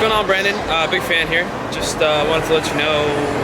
going on, Brandon? Big fan here. Just wanted to let you know.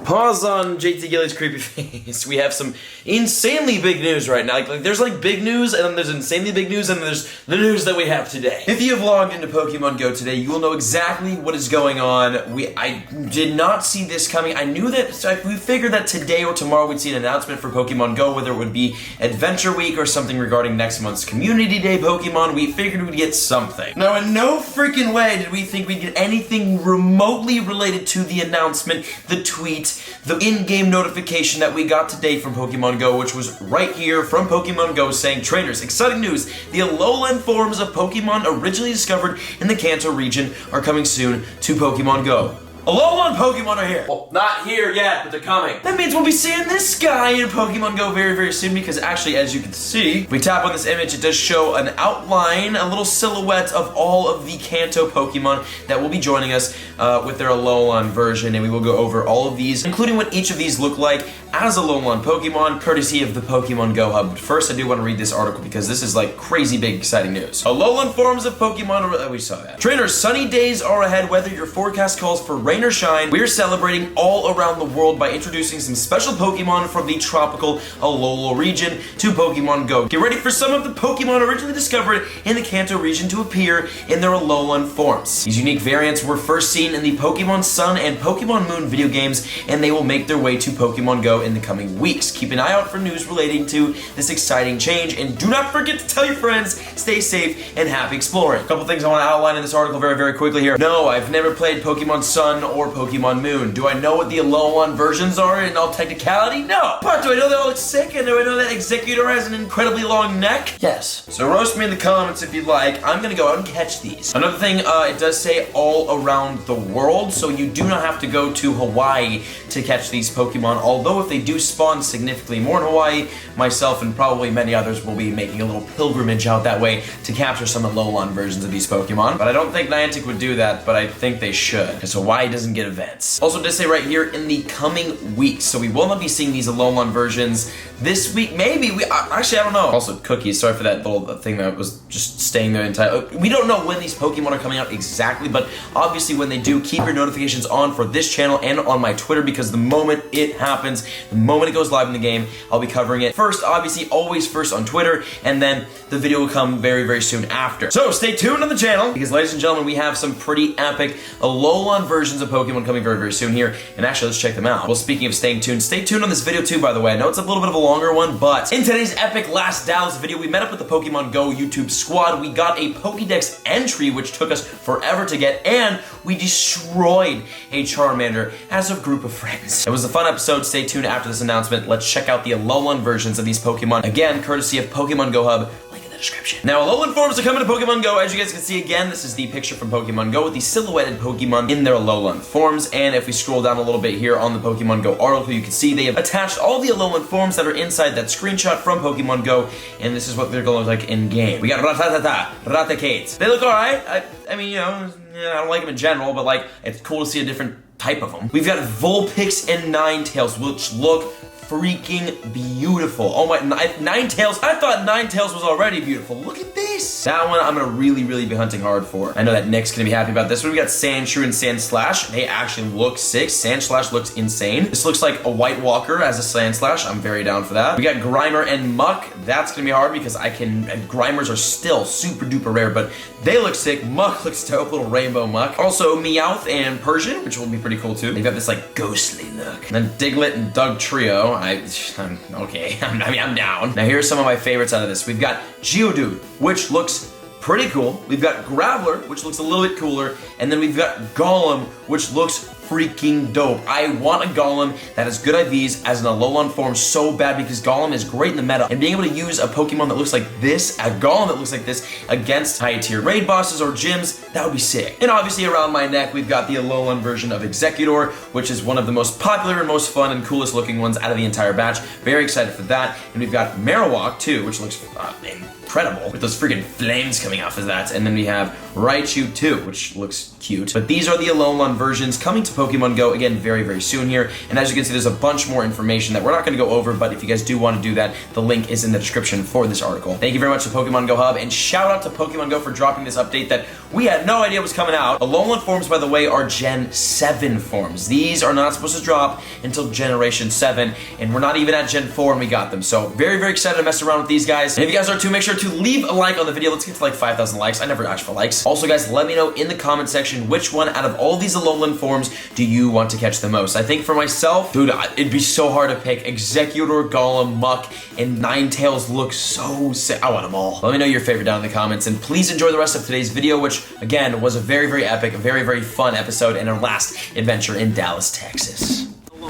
Pause on JT Gilly's creepy face. We have some insanely big news right now. Like there's like big news, and then there's insanely big news, and then there's the news that we have today. If you have logged into Pokemon Go today, you will know exactly what is going on. I did not see this coming. I knew that, we figured that today or tomorrow we'd see an announcement for Pokemon Go, whether it would be Adventure Week or something regarding next month's Community Day Pokemon. We figured we'd get something. Now, in no freaking way did we think we'd get anything remotely related to the announcement, the tweet, the in-game notification that we got today from Pokemon Go, which was right here from Pokemon Go saying, trainers, exciting news, the Alolan forms of Pokemon originally discovered in the Kanto region are coming soon to Pokemon Go. Alolan Pokemon are here! Well, not here yet, but they're coming. That means we'll be seeing this guy in Pokemon Go very, very soon, because actually, as you can see, if we tap on this image, it does show an outline, a little silhouette of all of the Kanto Pokemon that will be joining us with their Alolan version, and we will go over all of these, including what each of these look like as Alolan Pokemon, courtesy of the Pokemon Go Hub. But first, I do want to read this article because this is like crazy big, exciting news. Alolan forms of Pokemon, we saw that. Trainers, sunny days are ahead, whether your forecast calls for rain or shine. We're celebrating all around the world by introducing some special Pokemon from the tropical Alola region to Pokemon Go. Get ready for some of the Pokemon originally discovered in the Kanto region to appear in their Alolan forms. These unique variants were first seen in the Pokemon Sun and Pokemon Moon video games, and they will make their way to Pokemon Go in the coming weeks. Keep an eye out for news relating to this exciting change, and do not forget to tell your friends. Stay safe and happy exploring. A couple things I want to outline in this article very, very quickly here. No, I've never played Pokemon Sun or Pokemon Moon. Do I know what the Alolan versions are in all technicality? No. But do I know they all look sick, and do I know that Executor has an incredibly long neck? Yes. So roast me in the comments if you'd like. I'm gonna go out and catch these. Another thing, it does say all around the world, so you do not have to go to Hawaii to catch these Pokemon, although if they do spawn significantly more in Hawaii, myself and probably many others will be making a little pilgrimage out that way to capture some Alolan versions of these Pokemon. But I don't think Niantic would do that, but I think they should, because Hawaii doesn't get events. Also, it does say right here, in the coming weeks, so we will not be seeing these Alolan versions this week, maybe. Actually, I don't know. Also, cookies, sorry for that little thing that was just staying there entire. We don't know when these Pokemon are coming out exactly, but obviously when they do, keep your notifications on for this channel and on my Twitter, because the moment it happens, the moment it goes live in the game, I'll be covering it first, obviously, always first on Twitter, and then the video will come very, very soon after. So stay tuned on the channel, because ladies and gentlemen, we have some pretty epic Alolan versions of Pokemon coming very, very soon here, and actually, let's check them out. Well, speaking of stay tuned on this video too, by the way. I know it's a little bit of a longer one, but in today's epic Last Dallas video, we met up with the Pokemon Go YouTube squad. We got a Pokédex entry, which took us forever to get, and we destroyed a Charmander as a group of friends. It was a fun episode. Stay tuned after this announcement. Let's check out the Alolan versions of these Pokemon, again, courtesy of Pokemon Go Hub. Link in the description. Now, Alolan forms are coming to Pokemon Go. As you guys can see again, this is the picture from Pokemon Go with the silhouetted Pokemon in their Alolan forms. And if we scroll down a little bit here on the Pokemon Go article, you can see they have attached all the Alolan forms that are inside that screenshot from Pokemon Go, and this is what they're going to look like in game. We got Rattata, Raticate. They look alright. I mean, you know, I don't like them in general, but like, it's cool to see a different type of them. We've got Vulpix and Ninetales, which look freaking beautiful. Oh my, Ninetales. I thought Ninetales was already beautiful. Look at this. That one I'm gonna really, really be hunting hard for. I know that Nick's gonna be happy about this one. We got Sandshrew and Sandslash. They actually look sick. Sandslash looks insane. This looks like a White Walker as a Sandslash. I'm very down for that. We got Grimer and Muck. That's gonna be hard because Grimers are still super duper rare, but they look sick. Muck looks dope, little rainbow Muck. Also Meowth and Persian, which will be pretty cool too. They've got this like ghostly look. And then Diglett and Doug Trio. I'm okay. I'm down. Now here's some of my favorites out of this. We've got Geodude, which looks pretty cool. We've got Graveler, which looks a little bit cooler, and then we've got Golem, which looks freaking dope. I want a Golem that has good IVs as an Alolan form so bad, because Golem is great in the meta, and being able to use a Pokemon that looks like this, a Golem that looks like this, against high tier raid bosses or gyms, that would be sick. And obviously around my neck, we've got the Alolan version of Executor, which is one of the most popular and most fun and coolest looking ones out of the entire batch. Very excited for that. And we've got Marowak too, which looks incredible with those freaking flames coming off of that. And then we have Raichu too, which looks cute. But these are the Alolan versions coming to Pokemon Go, again, very, very soon here. And as you can see, there's a bunch more information that we're not gonna go over, but if you guys do want to do that, the link is in the description for this article. Thank you very much to Pokemon Go Hub, and shout out to Pokemon Go for dropping this update that we had no idea was coming out. Alolan forms, by the way, are Gen 7 forms. These are not supposed to drop until Generation 7, and we're not even at Gen 4 and we got them. So very, very excited to mess around with these guys. And if you guys are too, make sure to leave a like on the video. Let's get to like 5,000 likes. I never ask for likes. Also, guys, let me know in the comment section which one out of all these Alolan forms do you want to catch the most. I think for myself, dude, it'd be so hard to pick. Executor, Golem, Muck, and Ninetales look so sick. I want them all. Let me know your favorite down in the comments, and please enjoy the rest of today's video, which again was a very, very epic, very, very fun episode and our last adventure in Dallas, Texas. Are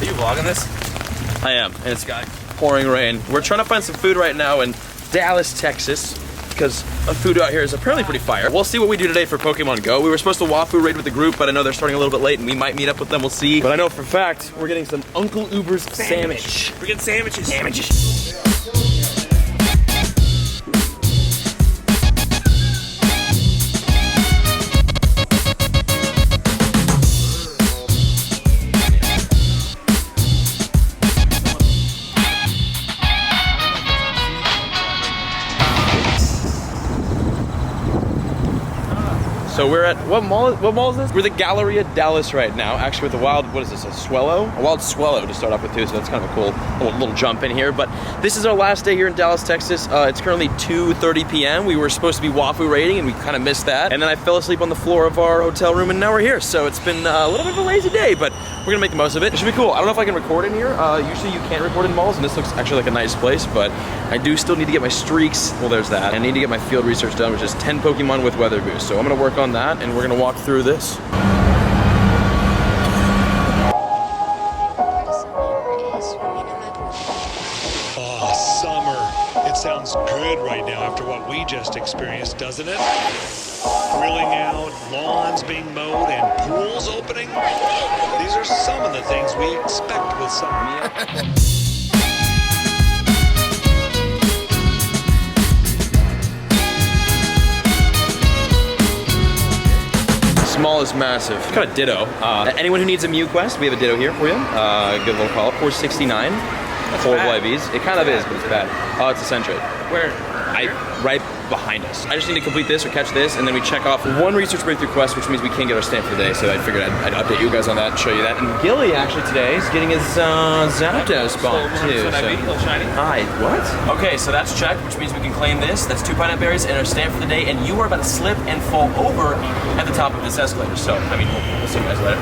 you vlogging this? I am, and it's got pouring rain. We're trying to find some food right now in Dallas, Texas, because the food out here is apparently pretty fire. We'll see what we do today for Pokemon Go. We were supposed to wafu raid with the group, but I know they're starting a little bit late, and we might meet up with them. We'll see. But I know for a fact we're getting some Uncle Uber's sandwich. We're getting sandwiches. Sandwiches. So we're at, what mall is this? We're the Galleria Dallas right now, actually with the wild, what is this, a Swellow? A wild Swellow to start off with too, so that's kind of a cool little jump in here. But this is our last day here in Dallas, Texas. It's currently 2:30 p.m. We were supposed to be wafu raiding and we kind of missed that. And then I fell asleep on the floor of our hotel room and now we're here. So it's been a little bit of a lazy day, but we're gonna make the most of it. It should be cool. I don't know if I can record in here. Usually you can't record in malls, and this looks actually like a nice place, but I do still need to get my streaks. Well, there's that. I need to get my field research done, which is 10 Pokemon with weather boost. So I'm gonna work on that, and we're gonna walk through this. Oh, summer. It sounds good right now after what we just experienced, doesn't it? Grilling out, lawns being mowed, and pools opening. These are some of the things we expect with summer. Small is massive. Kind of ditto. Anyone who needs a Mew quest, we have a ditto here for you. Good little call. 469. That's Horrible bad. IVs. It kind of is, but it's bad. Oh, it's a Centrate. Where? Right behind us. I just need to complete this or catch this, and then we check off one research breakthrough quest, which means we can't get our stamp for the day, so I figured I'd update you guys on that and show you that. And Gilly actually today is getting his Zapdos spawn too. So, little shiny. Hi, what? Okay, so that's checked, which means we can claim this. That's 2 pineapple berries and our stamp for the day, and you are about to slip and fall over at the top of this escalator. So, I mean, we'll see you guys later.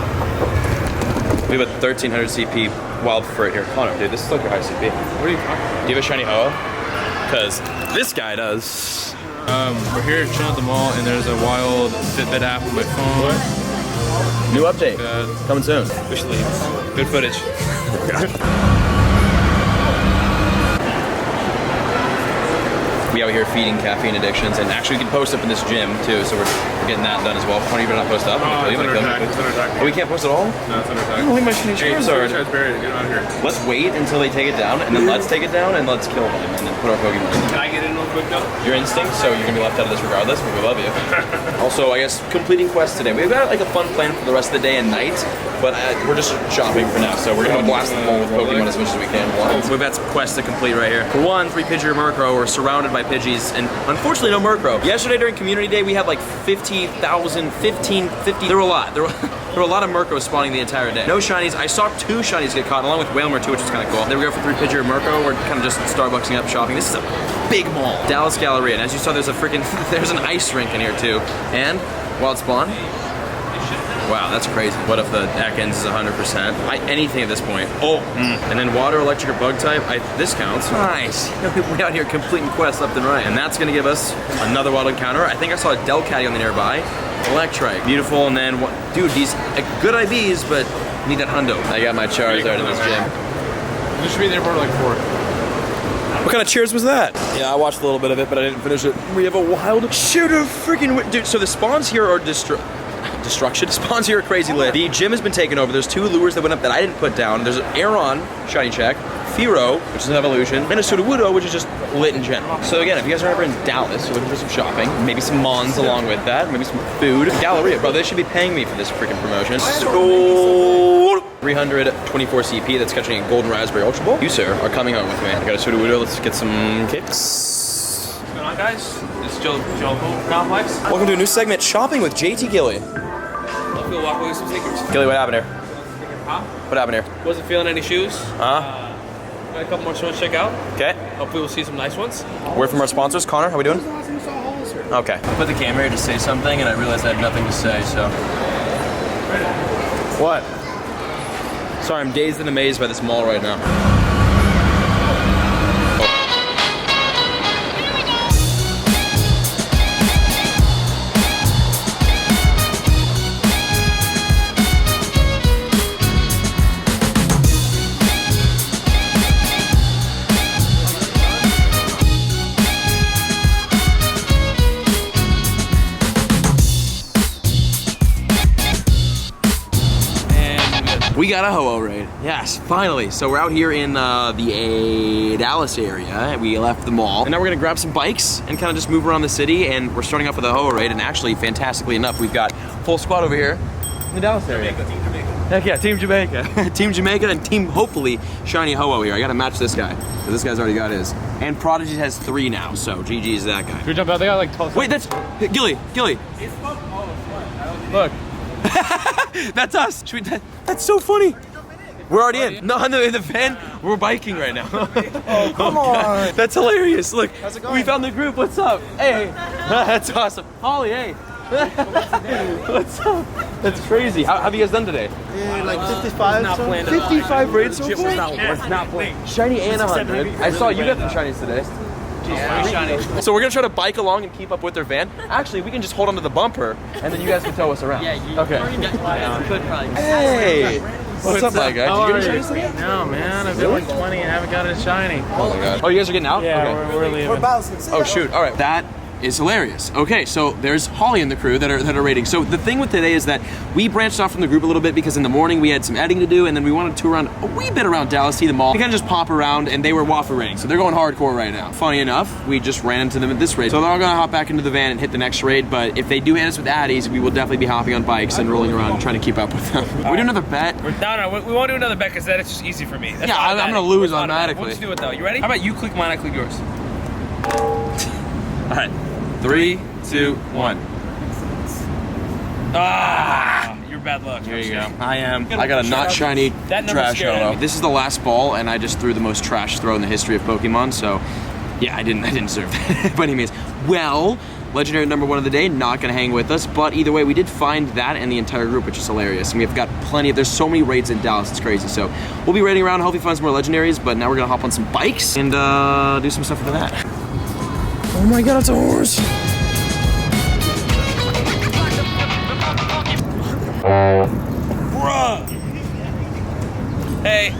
We have a 1300 CP wild fur here. Connor, dude, this is like your high CP. What are you talking about? Do you have a shiny Ho-Oh? Because this guy does. We're here chilling at the mall, and there's a wild Fitbit app on my phone. New update. Coming soon. Wish leaves. Good footage. We out here feeding caffeine addictions, and actually we can post up in this gym too, so we're getting that done as well. Honey, you better not post up. Oh, it's under attack. It's under attack. Oh, we can't post at all? No, it's under attack. I don't think my shiny Charizard. Charizard's buried. Get out of here. Let's wait until they take it down, and then let's take it down, and let's kill them, and then put our Pokemon in. Can I get in real quick though? Your instinct, so you're gonna be left out of this regardless, but we love you. Also, I guess completing quests today. We've got like a fun plan for the rest of the day and night, but we're just shopping for now, so we're gonna blast the mall with Pokemon as much as we can. We've got some quests to complete right here. For one, 3 Pidgey or Murkrow. We're surrounded by Pidgeys, and unfortunately no Murkrow. Yesterday during Community Day, we had like 50. There were a lot. There were a lot of Murkrows spawning the entire day. No shinies. I saw 2 shinies get caught, along with Whalmer too, which is kind of cool. Then we go for 3 Pidgey or Murkrow. We're kind of just Starbucksing up shopping. This is a big mall. Dallas Galleria, and as you saw, there's a freaking, there's an ice rink in here too. And wild spawn. Wow, that's crazy. What if the Ekans is 100%? Anything at this point. Oh, and then water, electric, or bug type. This counts. Nice. We out here completing quests left and right. And that's gonna give us another wild encounter. I think I saw a Delcatty on the nearby. Electrike. Beautiful, and then, dude, these good IVs, but need that hundo. I got my Charizard in this gym. You should be there for like 4. What kind of cheers was that? Yeah, I watched a little bit of it, but I didn't finish it. We have a wild shooter freaking dude. So the spawns here are destruction. Spawns here are crazy lit. The gym has been taken over. There's 2 lures that went up that I didn't put down. There's an Aeron shiny check, Firo, which is an evolution, and a Sudowoodo, which is just lit in general. So again, if you guys are ever in Dallas, you're looking for some shopping, maybe some Mons along with that, maybe some food. Galleria, bro, they should be paying me for this freaking promotion. So 324 CP, that's catching a golden raspberry ultra ball. You, sir, are coming on with me. I got a Sudowoodo, let's get some kicks. What's going on, guys? It's Joe Complex. Welcome to a new segment, Shopping with JT Gilly. I'll go walk away with some sneakers. Gilly, what happened here? Huh? What happened here? Wasn't feeling any shoes. Huh? Got a couple more shows to check out. Okay. Hopefully we'll see some nice ones. Word from our sponsors. Connor, how we doing? Okay. I put the camera here to say something and I realized I had nothing to say, so. What? Sorry, I'm dazed and amazed by this mall right now. We got a Ho-Oh raid. Yes, finally. So we're out here in the Dallas area. We left the mall. And now we're gonna grab some bikes and kind of just move around the city. And we're starting off with a Ho-Oh raid. And actually, fantastically enough, we've got full squad over here in the Dallas area. Team Jamaica. Heck yeah, Team Jamaica. Team Jamaica and Team, hopefully, Shiny Ho-Oh here. I gotta match this guy. So this guy's already got his. And Prodigy has 3 now, so GG is that guy. Should we jump out? They got like 12 Wait, that's Gilly. Look. That's us. That's so funny. We're already in. No, in the van. We're biking right now. Oh, come on. That's hilarious. Look, how's it going? we found the group. What's up? Hey, that's awesome. Holly, hey. What's up? That's crazy. How have you guys done today? Yeah, like 55. Not planned. 55 raids so Chip far? was not playing. Shiny and 100. I saw you got some shinies today. So we're gonna try to bike along and keep up with their van. Actually, we can just hold onto the bumper, and then you guys can tow us around. Okay. Could probably. Hey, what's up, my guy? Did you get a shiny today? No, man. I've been like 20 and haven't got a shiny. Oh my god. Oh, you guys are getting out? Yeah, Okay. we're leaving. We're bouncing. Oh shoot! All right, that is hilarious. Okay, so there's Holly and the crew that are raiding. So the thing with today is that we branched off from the group a little bit because in the morning we had some editing to do, and then we wanted to tour around a wee bit around Dallas, see the mall. We kind of just pop around, and they were waffle raiding, so they're going hardcore right now. Funny enough, we just ran into them at this raid, so they're all gonna hop back into the van and hit the next raid. But if they do hit us with addies, we will definitely be hopping on bikes and rolling around and trying to keep up with them. We do another bet. No, we won't do another bet because that is just easy for me. That's Yeah, I'm automatic. gonna lose It's automatic. automatically. We'll just do it though. You ready? How about you click mine, I click yours. All right, 3, 2, 1. Ah, you're bad luck. There you go. I am. I got a not shiny That number trash scared Ho-Oh. me. This is the last ball, and I just threw the most trash throw in the history of Pokemon. So, yeah, I didn't deserve that by any means. Well, legendary number 1 of the day, not gonna hang with us, but either way, we did find that and the entire group, which is hilarious. And we've got plenty of. There's so many raids in Dallas, it's crazy. So we'll be raiding around, hopefully find some more legendaries. But now we're gonna hop on some bikes and do some stuff for that. Oh my god, it's a horse! Bruh. Hey.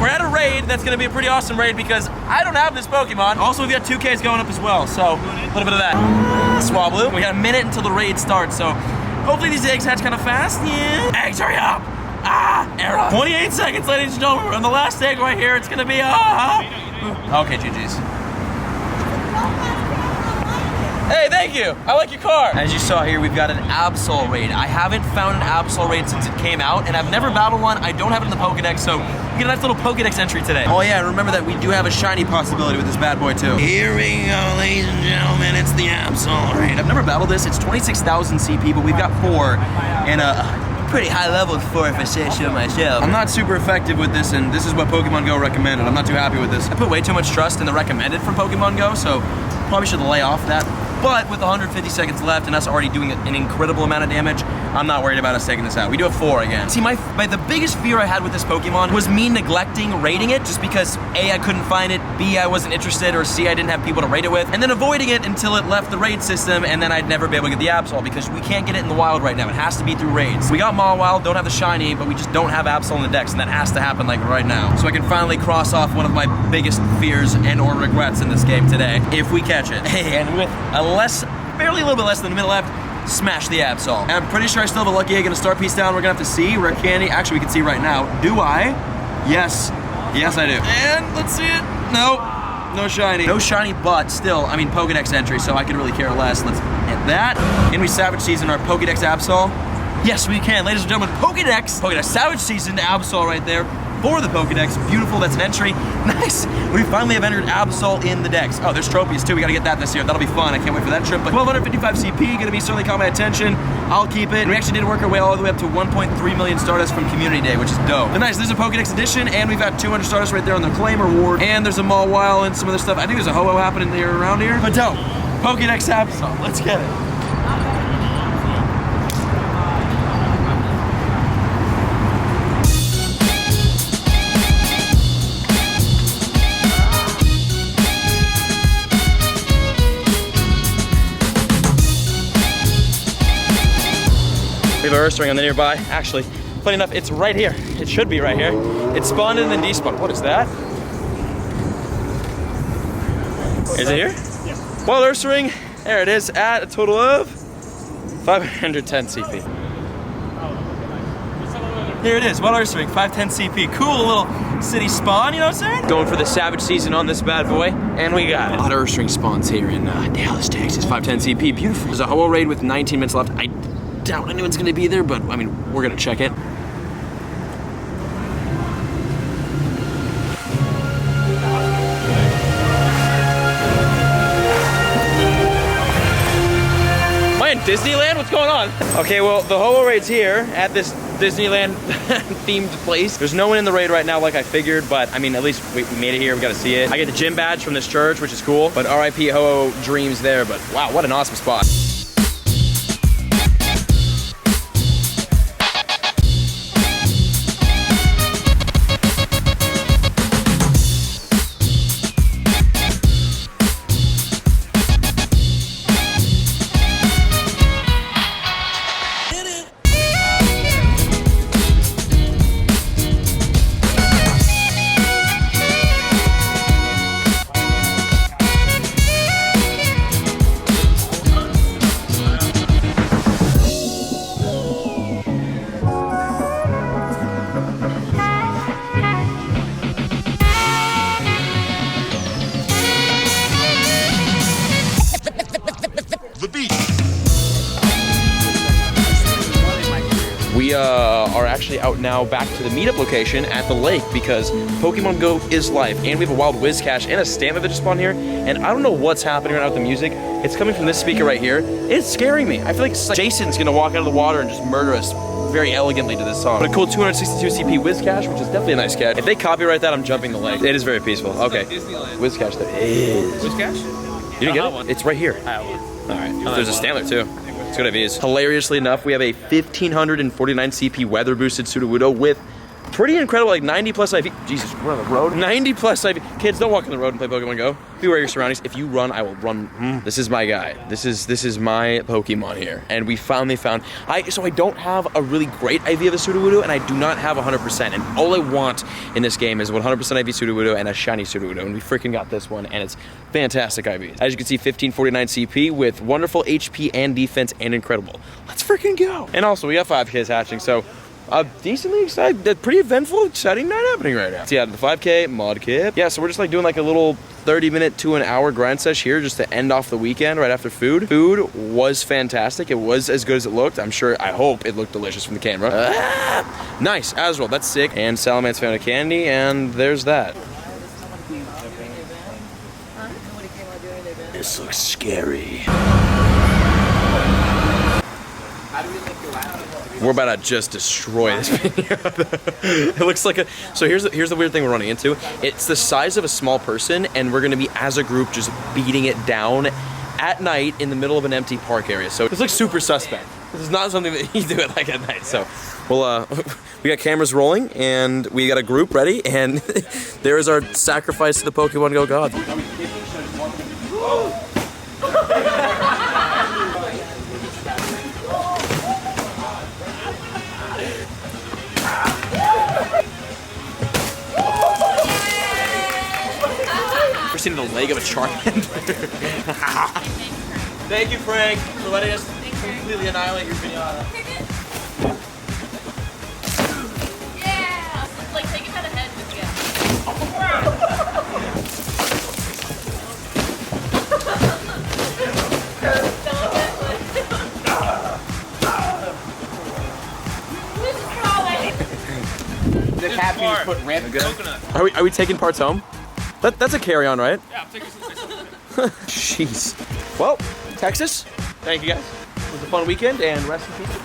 We're at a raid that's gonna be a pretty awesome raid because I don't have this Pokemon. Also, we've got 2Ks going up as well, so a little bit of that. Swablu. We got a minute until the raid starts, so hopefully these eggs hatch kind of fast. Yeah. Eggs, hurry up! Error. 28 seconds, ladies and gentlemen. We're on the last egg right here. It's gonna be Okay, GG's. Hey, thank you. I like your car. As you saw here, we've got an Absol raid. I haven't found an Absol raid since it came out, and I've never battled one. I don't have it in the Pokedex, so we get a nice little Pokedex entry today. Oh yeah, and remember that we do have a shiny possibility with this bad boy too. Here we go, ladies and gentlemen. It's the Absol raid. I've never battled this. It's 26,000 CP, but we've got 4 and pretty high level for if I say so myself. I'm not super effective with this, and this is what Pokemon Go recommended. I'm not too happy with this. I put way too much trust in the recommended from Pokemon Go, so probably should lay off that. But with 150 seconds left and us already doing an incredible amount of damage, I'm not worried about us taking this out. We do have 4 again. See, the biggest fear I had with this Pokemon was me neglecting raiding it just because A, I couldn't find it, B, I wasn't interested, or C, I didn't have people to raid it with, and then avoiding it until it left the raid system, and then I'd never be able to get the Absol because we can't get it in the wild right now. It has to be through raids. We got Mawile, don't have the shiny, but we just don't have Absol in the decks, and that has to happen like right now. So I can finally cross off one of my biggest fears and or regrets in this game today, if we catch it. And with barely a little bit less than a minute left, smash the Absol. And I'm pretty sure I still have a lucky egg and a star piece down. We're gonna have to see rare candy. Actually, we can see right now. Do I? Yes. Yes, I do. And let's see it. Nope. No shiny. No shiny, but still, I mean, Pokedex entry, so I could really care less. Let's hit that. And we Savage Season our Pokedex Absol. Yes, we can. Ladies and gentlemen, Pokedex Savage Season Absol right there. For the Pokedex, beautiful, that's an entry. Nice, we finally have entered Absol in the decks. Oh, there's trophies too, we gotta get that this year. That'll be fun, I can't wait for that trip. But 1255 CP, gonna be certainly caught my attention. I'll keep it. And we actually did work our way all the way up to 1.3 million Stardust from Community Day, which is dope. But nice, there's a Pokedex edition, and we've got 200 Stardust right there on the claim reward. And there's a Mawile and some other stuff. I think there's a Ho-Oh happening here around here. But dope, Pokedex Absol, let's get it. We have a Ursaring on the nearby. Actually, funny enough, it's right here. It should be right here. It spawned and then despawned. What is that? Is it here? Yeah. Well, Ursaring, there it is, at a total of 510 CP. Here it is, well, Ursaring, 510 CP. Cool little city spawn, you know what I'm saying? Going for the Savage Season on this bad boy, and we got it. A lot of Ursaring spawns here in Dallas, Texas. 510 CP, beautiful. There's a Ho-Oh raid with 19 minutes left. I doubt anyone's gonna be there, but I mean, we're gonna check it. Am I in Disneyland? What's going on? Okay, well, the Ho-Oh raid's here at this Disneyland themed place. There's no one in the raid right now like I figured, but I mean, at least we made it here, we got to see it. I get the gym badge from this church, which is cool, but RIP Ho-Oh dreams there, but wow, what an awesome spot. We are actually out now back to the meetup location at the lake because Pokemon Go is live, and we have a wild whiz cache and a stamina that just spawned here, and I don't know what's happening right now with the music. It's coming from this speaker right here. It's scaring me. I feel like Jason's gonna walk out of the water and just murder us very elegantly to this song. But a cool 262 CP whiz cache, which is definitely a nice cache. If they copyright that, I'm jumping the lake. It is very peaceful. Okay. Whiz cache there is. Whiz cache? You didn't get it? One. It's right here. I have one. Alright. There's a Stantler too. It's good IVs. Hilariously enough, we have a 1549 CP weather boosted Sudowoodo with pretty incredible, like 90 plus IV. Jesus, we're on the road. 90 plus IV. Kids, don't walk on the road and play Pokemon Go. Be aware of your surroundings. If you run, I will run. This is my guy. This is my Pokemon here. And we finally found, so I don't have a really great IV of a Sudowoodo, and I do not have 100%. And all I want in this game is 100% IV Sudowoodo and a shiny Sudowoodo. And we freaking got this one, and it's fantastic IVs. As you can see, 1549 CP with wonderful HP and defense and incredible. Let's freaking go. And also, we got 5Ks hatching, so decently excited, pretty eventful, exciting night happening right now. So yeah, the 5K, mod kit. Yeah, so we're just like doing like a little 30-minute to an hour grind sesh here just to end off the weekend right after food. Food was fantastic. It was as good as it looked. I'm sure, I hope it looked delicious from the camera. Nice, Azrael, that's sick. And Salamence found a candy, and there's that. This looks scary. We're about to just destroy this pinata. It looks like a. So here's the weird thing we're running into. It's the size of a small person, and we're gonna be as a group just beating it down at night in the middle of an empty park area. So this looks super suspect. This is not something that you do it like at night. So we'll we got cameras rolling, and we got a group ready, and there is our sacrifice to the Pokemon Go gods. Ever seen the leg of a Charmander? Thank you, Frank, for letting us completely annihilate your pinata. Yeah! Like, take it by the head again. The captain just put ramp Coconut. Are we taking parts home? That's a carry-on, right? Yeah, I'm taking some. Jeez. Well, Texas, thank you guys. It was a fun weekend, and rest in peace.